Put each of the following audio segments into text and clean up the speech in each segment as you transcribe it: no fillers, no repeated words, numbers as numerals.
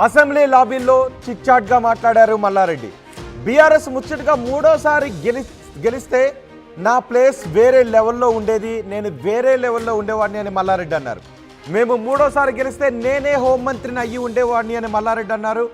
Assembly లాబీల్లో చిట్చాట్గా మాట్లాడారు Mallareddy. BRS ముచ్చటగా మూడోసారి గెలిస్తే నా ప్లేస్ వేరే లెవెల్లో ఉండేది, నేను వేరే లెవెల్లో ఉండేవాడిని అని మల్లారెడ్డి అన్నారు. మేము మూడోసారి గెలిస్తే నేనే హోంమంత్రిని అయ్యి ఉండేవాడిని అని మల్లారెడ్డి అన్నారు.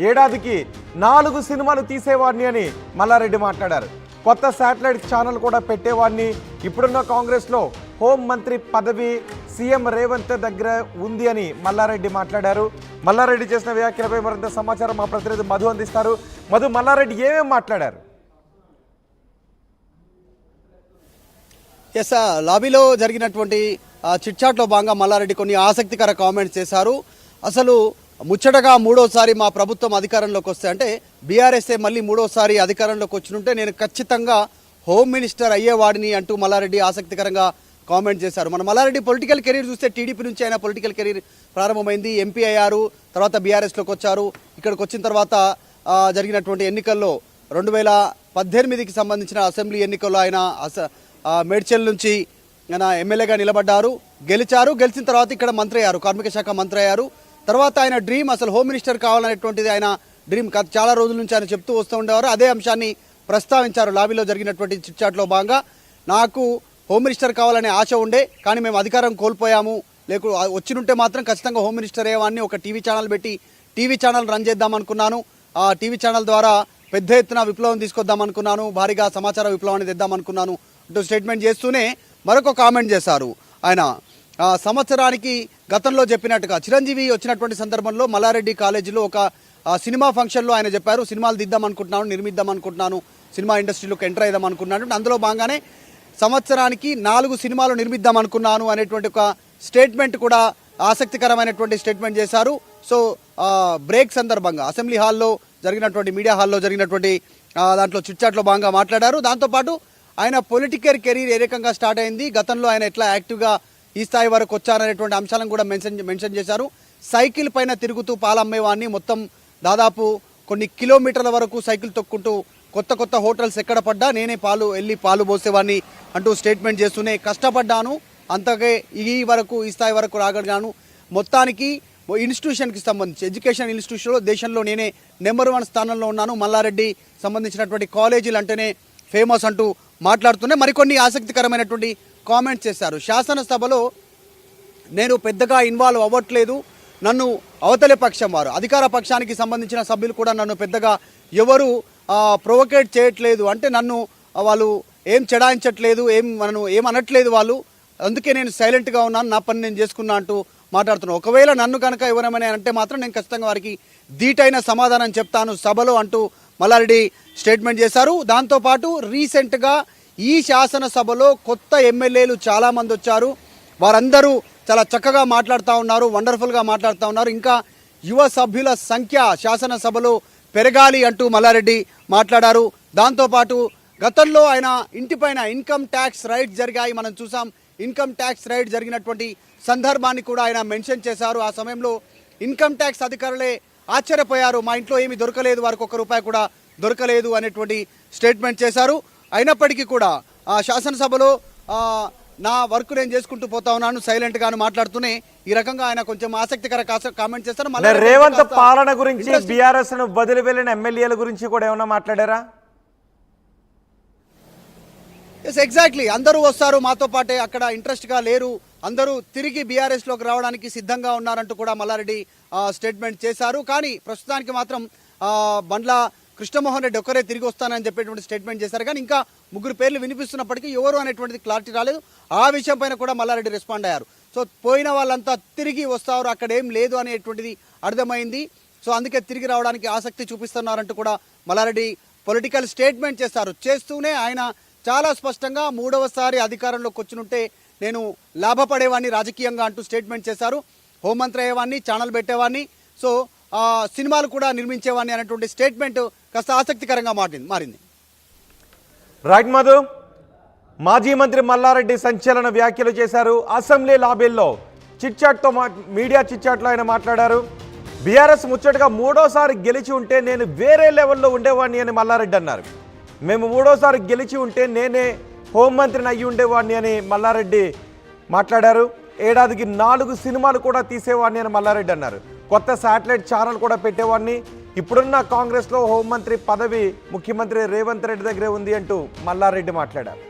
ఏడాదికి 4 సినిమాలు తీసేవాడిని అని మల్లారెడ్డి మాట్లాడారు. కొత్త శాటిలైట్ ఛానల్ కూడా పెట్టేవాడిని. ఇప్పుడున్న కాంగ్రెస్లో హోంమంత్రి పదవి సీఎం రేవంత్ దగ్గర ఉంది అని మల్లారెడ్డి మాట్లాడారు. మల్లారెడ్డి చేసిన వ్యాఖ్యలపై మరింత సమాచారం మా ప్రతినిధి మధు అందిస్తారు. మధు, మల్లారెడ్డి ఏమేమి మాట్లాడారు? ఎస్, లాబీలో జరిగినటువంటి చిట్చాట్లో భాగంగా మల్లారెడ్డి కొన్ని ఆసక్తికర కామెంట్స్ చేశారు. అసలు ముచ్చటగా మూడోసారి మా ప్రభుత్వం అధికారంలోకి వస్తే, అంటే బీఆర్ఎస్ఏ మళ్ళీ మూడోసారి అధికారంలోకి వచ్చినుంటే నేను ఖచ్చితంగా హోమ్ మినిస్టర్ అయ్యేవాడిని అంటూ మల్లారెడ్డి ఆసక్తికరంగా కామెంట్ చేశారు. మన మల్లారెడ్డి పొలిటికల్ కెరీర్ చూస్తే టీడీపీ నుంచి ఆయన పొలిటికల్ కెరీర్ ప్రారంభమైంది. ఎంపీ అయ్యారు, తర్వాత బీఆర్ఎస్లోకి వచ్చారు. ఇక్కడికి వచ్చిన తర్వాత జరిగినటువంటి ఎన్నికల్లో 2018కి సంబంధించిన అసెంబ్లీ ఎన్నికల్లో ఆయన మేడ్చల్ నుంచి ఆయన ఎమ్మెల్యేగా నిలబడ్డారు, గెలిచారు. గెలిచిన తర్వాత ఇక్కడ మంత్రి అయ్యారు, కార్మిక శాఖ మంత్రి అయ్యారు. తర్వాత ఆయన డ్రీమ్ అసలు హోమ్ మినిస్టర్ కావాలనేటువంటిది ఆయన డ్రీమ్ చాలా రోజుల నుంచి ఆయన చెప్తూ వస్తూ ఉండేవారు. అదే అంశాన్ని ప్రస్తావించారు లాబీలో జరిగినటువంటి చిట్చాట్లో భాగంగా. నాకు హోమ్ మినిస్టర్ కావాలనే ఆశ ఉండే, కానీ మేము అధికారం కోల్పోయాము, వచ్చినుంటే మాత్రం ఖచ్చితంగా హోమ్ మినిస్టర్ అయ్యేవాడిని. ఒక టీవీ ఛానల్ పెట్టి టీవీ ఛానల్ రన్ చేద్దామనుకున్నాను. ఆ టీవీ ఛానల్ ద్వారా పెద్ద ఎత్తున విప్లవం తీసుకొద్దామనుకున్నాను, భారీగా సమాచార విప్లవాన్ని తెద్దామనుకున్నాను అంటూ స్టేట్మెంట్ చేస్తూనే మరొక కామెంట్ చేశారు ఆయన. సంవత్సరానికి గతంలో చెప్పినట్టుగా చిరంజీవి వచ్చినటువంటి సందర్భంలో మల్లారెడ్డి కాలేజీలో ఒక సినిమా ఫంక్షన్లో ఆయన చెప్పారు, సినిమాలు తీద్దామనుకుంటున్నాను, నిర్మిద్దామనుకుంటున్నాను, సినిమా ఇండస్ట్రీలోకి ఎంటర్ అయిదామనుకున్నాను. అందులో భాగంగానే సంవత్సరానికి 4 సినిమాలు నిర్మిద్దామనుకున్నాను అనేటువంటి ఒక స్టేట్మెంట్ కూడా ఆసక్తికరమైనటువంటి స్టేట్మెంట్ చేశారు. సో బ్రేక్ సందర్భంగా అసెంబ్లీ హాల్లో జరిగినటువంటి మీడియా హాల్లో జరిగినటువంటి దాంట్లో చిట్చాట్లో భాగంగా మాట్లాడారు. దాంతోపాటు ఆయన పొలిటికల్ కెరీర్ ఏ రకంగా స్టార్ట్ అయింది, గతంలో ఆయన ఎట్లా యాక్టివ్గా ఈ స్థాయి వరకు వచ్చారనేటువంటి అంశాలను కూడా మెన్షన్ చేశారు. సైకిల్ పైన తిరుగుతూ పాలు అమ్మేవాడిని, మొత్తం దాదాపు కొన్ని కిలోమీటర్ల వరకు సైకిల్ తొక్కుంటూ కొత్త హోటల్స్ ఎక్కడ పడ్డా నేనే పాలు పోసేవాడిని అంటూ స్టేట్మెంట్ చేస్తూనే కష్టపడ్డాను, అంతకే ఈ స్థాయి వరకు రాగలిగాను. మొత్తానికి ఇన్స్టిట్యూషన్కి సంబంధించి ఎడ్యుకేషన్ ఇన్స్టిట్యూషన్లో దేశంలో నేనే నెంబర్ 1 స్థానంలో ఉన్నాను, మల్లారెడ్డి సంబంధించినటువంటి కాలేజీలు అంటేనే ఫేమస్ అంటూ మాట్లాడుతూనే మరికొన్ని ఆసక్తికరమైనటువంటి కామెంట్స్ చేశారు. శాసనసభలో నేను పెద్దగా ఇన్వాల్వ్ అవ్వట్లేదు, నన్ను అవతలి పక్షం వారు అధికార పక్షానికి సంబంధించిన సభ్యులు కూడా నన్ను పెద్దగా ఎవరు ప్రొవోకేట్ చేయట్లేదు, అంటే నన్ను వాళ్ళు ఏం చెడాయించట్లేదు, నన్ను ఏమనట్లేదు వాళ్ళు, అందుకే నేను సైలెంట్గా ఉన్నాను, నా పని నేను చేసుకున్నా అంటూ మాట్లాడుతున్నాను. ఒకవేళ నన్ను కనుక ఎవరేమైనా అంటే మాత్రం నేను ఖచ్చితంగా వారికి ధీటైన సమాధానం చెప్తాను సభలో అంటూ మల్లారెడ్డి స్టేట్మెంట్ చేశారు. దాంతోపాటు రీసెంట్గా ఈ శాసనసభలో కొత్త ఎమ్మెల్యేలు చాలామంది వచ్చారు, వారందరూ చాలా చక్కగా మాట్లాడుతూ ఉన్నారు, వండర్ఫుల్గా మాట్లాడుతూ ఉన్నారు. ఇంకా యువ సభ్యుల సంఖ్య శాసనసభలో పెరగాలి అంటూ మల్లారెడ్డి మాట్లాడారు. దాంతోపాటు గతంలో ఆయన ఇంటిపైన ఇన్కమ్ ట్యాక్స్ రైడ్ జరిగాయి, మనం చూసాం. ఇన్కమ్ ట్యాక్స్ రైడ్ జరిగినటువంటి సందర్భాన్ని కూడా ఆయన మెన్షన్ చేశారు. ఆ సమయంలో ఇన్కమ్ ట్యాక్స్ అధికారులే ఆశ్చర్యపోయారు, మా ఇంట్లో ఏమీ దొరకలేదు, వారికి ₹1 కూడా దొరకలేదు అనేటువంటి స్టేట్మెంట్ చేశారు. అయినప్పటికీ కూడా శాసనసభలో నా వర్క్ నేను చేసుకుంటూ పోతా ఉన్నాను, సైలెంట్ గాను మాట్లాడుతూనే ఈ రకంగా ఆయన కొంచెం ఆసక్తికర కామెంట్ చేస్తారు. రేవంత్ పాలన గురించి, బీఆర్ఎస్ ను వదిలి వెళ్ళిన ఎమ్మెల్యేల గురించి కూడా ఏమన్నా మాట్లాడారా? Yes, exactly. అందరూ వస్తారు మాతో పాటే, అక్కడ ఇంట్రెస్ట్గా లేరు, అందరూ తిరిగి బీఆర్ఎస్లోకి రావడానికి సిద్ధంగా ఉన్నారంటూ కూడా మల్లారెడ్డి స్టేట్మెంట్ చేశారు. కానీ ప్రస్తుతానికి మాత్రం బండ్ల కృష్ణమోహన్ రెడ్డి ఒక్కరే తిరిగి వస్తానని చెప్పేటువంటి స్టేట్మెంట్ చేశారు. కానీ ఇంకా 3 పేర్లు వినిపిస్తున్నప్పటికీ ఎవరు అనేటువంటిది క్లారిటీ రాలేదు. ఆ విషయం పైన కూడా మల్లారెడ్డి రెస్పాండ్ అయ్యారు. సో పోయిన వాళ్ళంతా తిరిగి వస్తారు, అక్కడ ఏం లేదు అనేటువంటిది అర్థమైంది, సో అందుకే తిరిగి రావడానికి ఆసక్తి చూపిస్తున్నారంటూ కూడా మల్లారెడ్డి పొలిటికల్ స్టేట్మెంట్ చేశారు. చేస్తూనే ఆయన చాలా స్పష్టంగా 3వసారి అధికారంలోకి వచ్చినుంటే నేను లాభపడేవాడిని రాజకీయంగా అంటూ స్టేట్మెంట్ చేశారు. హోంమంత్రి అయ్యేవాడిని, ఛానల్ పెట్టేవాడిని, సో సినిమాలు కూడా నిర్మించేవాడిని అనేటువంటి స్టేట్మెంట్ కాస్త ఆసక్తికరంగా మారింది. రైట్ మధు, మాజీ మంత్రి మల్లారెడ్డి సంచలన వ్యాఖ్యలు చేశారు. అసెంబ్లీ లాబీల్లో మీడియా చిట్చాట్లో ఆయన మాట్లాడారు. బీఆర్ఎస్ ముచ్చటగా మూడోసారి గెలిచి ఉంటే నేను వేరే లెవెల్లో ఉండేవాడిని అని మల్లారెడ్డి అన్నారు. మేము మూడోసారి గెలిచి ఉంటే నేనే హోంమంత్రిని అయ్యి ఉండేవాడిని అని మల్లారెడ్డి మాట్లాడారు. ఏడాదికి 4 సినిమాలు కూడా తీసేవాడిని అని మల్లారెడ్డి అన్నారు. కొత్త శాటిలైట్ ఛానల్ కూడా పెట్టేవాడిని. ఇప్పుడున్న కాంగ్రెస్లో హోంమంత్రి పదవి ముఖ్యమంత్రి రేవంత్ రెడ్డి దగ్గరే ఉంది అంటూ మల్లారెడ్డి మాట్లాడారు.